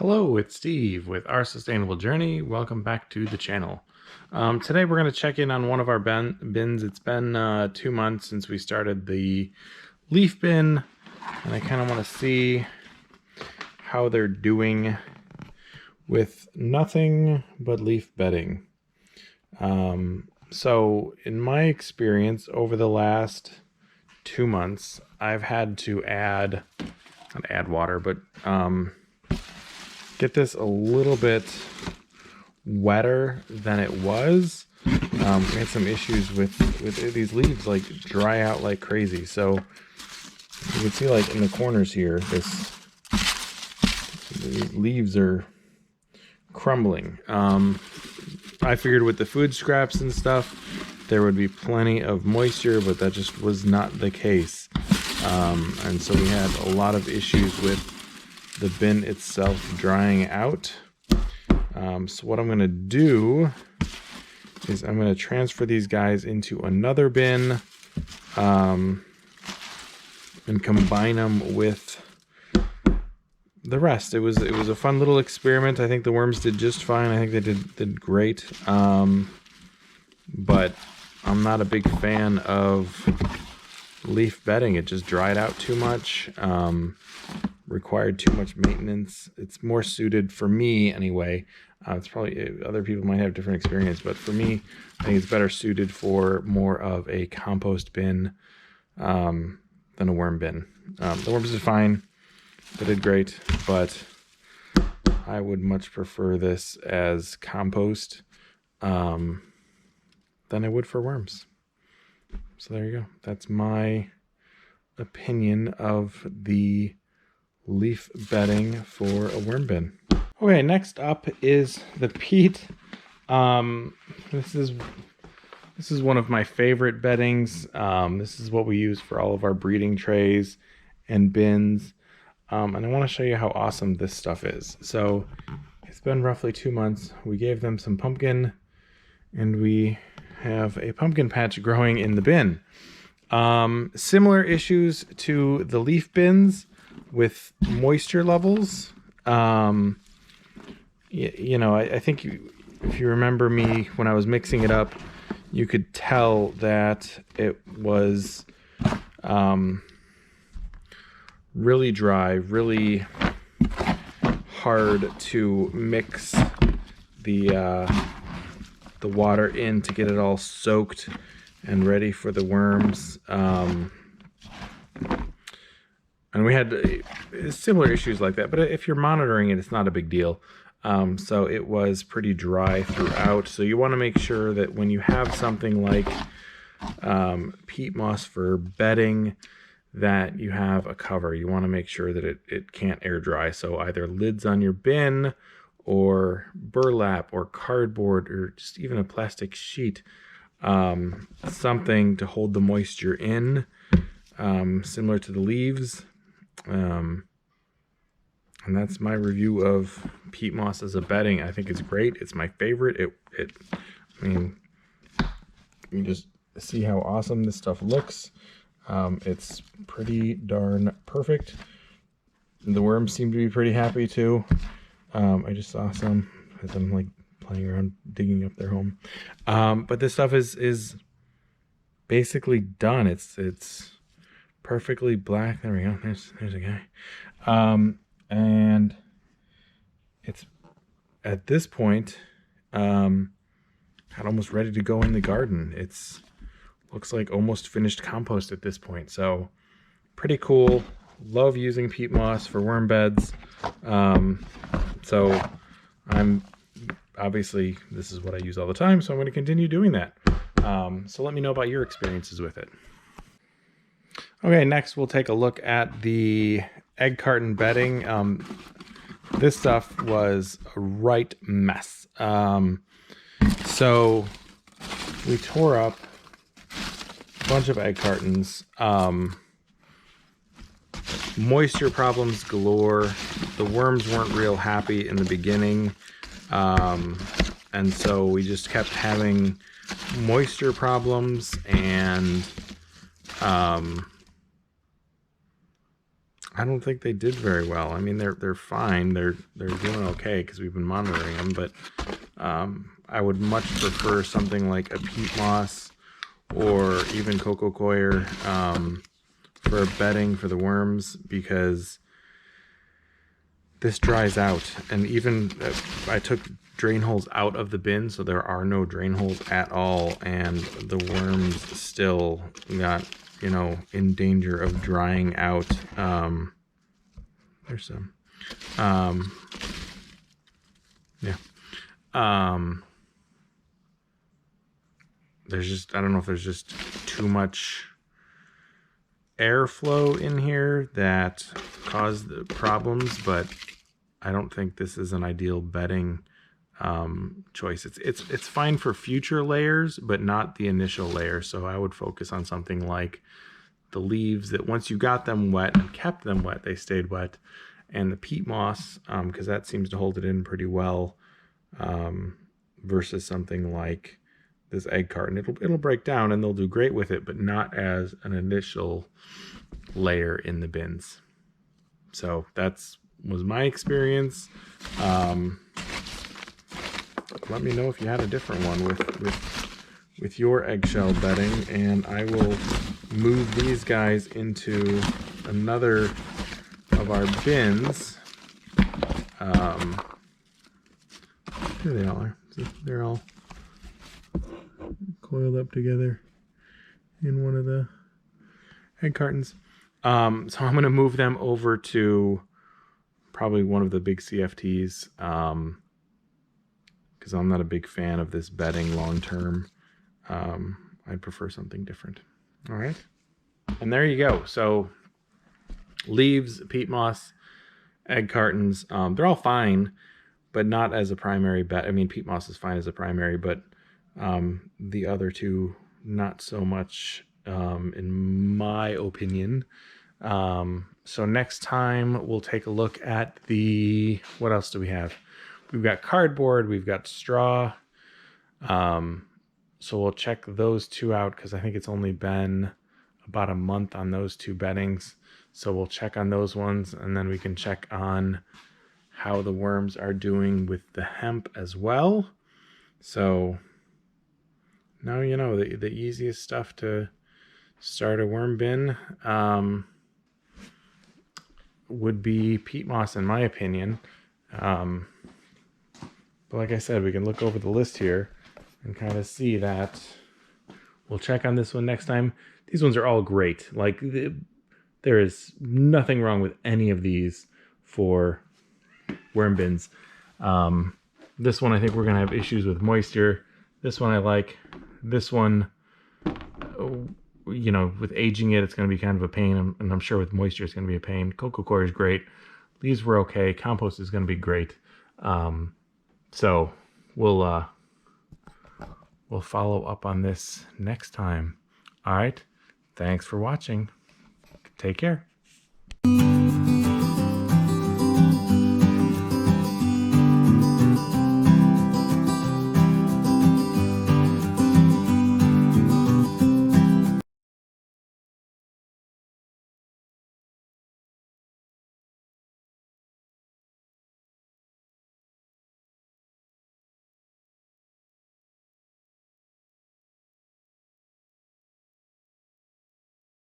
Hello, it's Steve with Our Sustainable Journey. Welcome back to the channel. Today we're going to check in on one of our bins. It's been 2 months since we started the leaf bin, and I kind of want to see how they're doing with nothing but leaf bedding. So in my experience over the last 2 months, I've had to not add water, but get this a little bit wetter than it was. We had some issues with these leaves, like dry out like crazy. So you can see, like in the corners here, these leaves are crumbling. I figured with the food scraps and stuff, there would be plenty of moisture, but that just was not the case. And so we had a lot of issues with the bin itself drying out. So what I'm going to do is I'm going to transfer these guys into another bin and combine them with the rest. It was a fun little experiment. I think the worms did just fine. I think they did great. But I'm not a big fan of leaf bedding. It just dried out too much. Required too much maintenance. It's more suited for me anyway. It's probably other people might have different experience, but for me, I think it's better suited for more of a compost bin than a worm bin. The worms did fine. They did great, but I would much prefer this as compost than I would for worms. So there you go. That's my opinion of the leaf bedding for a worm bin. Okay, next up is the peat. This is one of my favorite beddings. This is what we use for all of our breeding trays and bins. And I want to show you how awesome this stuff is. So it's been roughly 2 months. We gave them some pumpkin, and we have a pumpkin patch growing in the bin. Similar issues to the leaf bins with moisture levels. I think if you remember me when I was mixing it up, you could tell that it was really dry, really hard to mix the water in to get it all soaked and ready for the worms. And we had similar issues like that, but if you're monitoring it, it's not a big deal. So it was pretty dry throughout. So you want to make sure that when you have something like peat moss for bedding, that you have a cover. You want to make sure that it can't air dry. So either lids on your bin or burlap or cardboard or just even a plastic sheet, something to hold the moisture in, similar to the leaves. And that's my review of peat moss as a bedding. I think it's great. It's my favorite. I mean, you just see how awesome this stuff looks. It's pretty darn perfect. The worms seem to be pretty happy too. I just saw some as I'm like playing around digging up their home. But this stuff is basically done. It's perfectly black. There we go. There's a guy. And it's at this point almost ready to go in the garden. It's looks like almost finished compost at this point. So pretty cool. Love using peat moss for worm beds. So I'm obviously, this is what I use all the time, so I'm going to continue doing that. So let me know about your experiences with it. Okay, next we'll take a look at the egg carton bedding. This stuff was a right mess. So we tore up a bunch of egg cartons. Moisture problems galore. The worms weren't real happy in the beginning. And so we just kept having moisture problems and I don't think they did very well. I mean, they're fine. They're doing okay because we've been monitoring them. But I would much prefer something like a peat moss or even coco coir for bedding for the worms, because this dries out. And even I took drain holes out of the bin, so there are no drain holes at all, and the worms still got, you know, in danger of drying out. There's some. Yeah. There's just, I don't know if there's just too much airflow in here that caused the problems, but I don't think this is an ideal bedding choice. It's fine for future layers, but not the initial layer. So I would focus on something like the leaves that once you got them wet and kept them wet, they stayed wet, and the peat moss, because that seems to hold it in pretty well, versus something like this egg carton. It'll break down and they'll do great with it, but not as an initial layer in the bins. So was my experience. Let me know if you had a different one with your eggshell bedding, and I will move these guys into another of our bins. Here they all are. They're all coiled up together in one of the egg cartons. So I'm going to move them over to probably one of the big CFTs, because I'm not a big fan of this bedding long term. I'd prefer something different. All right. And there you go. So leaves, peat moss, egg cartons, they're all fine, but not as a primary bed. I mean, peat moss is fine as a primary, but the other two, not so much, in my opinion. So next time we'll take a look at what else do we have? We've got cardboard, we've got straw. So we'll check those two out, because I think it's only been about a month on those two beddings. So we'll check on those ones, and then we can check on how the worms are doing with the hemp as well. So now you know the easiest stuff to start a worm bin would be peat moss, in my opinion. But like I said, we can look over the list here and kind of see that. We'll check on this one next time. These ones are all great. Like, there is nothing wrong with any of these for worm bins. This one, I think we're going to have issues with moisture. This one I like. This one, you know, with aging it's going to be kind of a pain. And I'm sure with moisture, it's going to be a pain. Coco coir is great. Leaves were okay. Compost is going to be great. So we'll follow up on this next time. All right. Thanks for watching. Take care.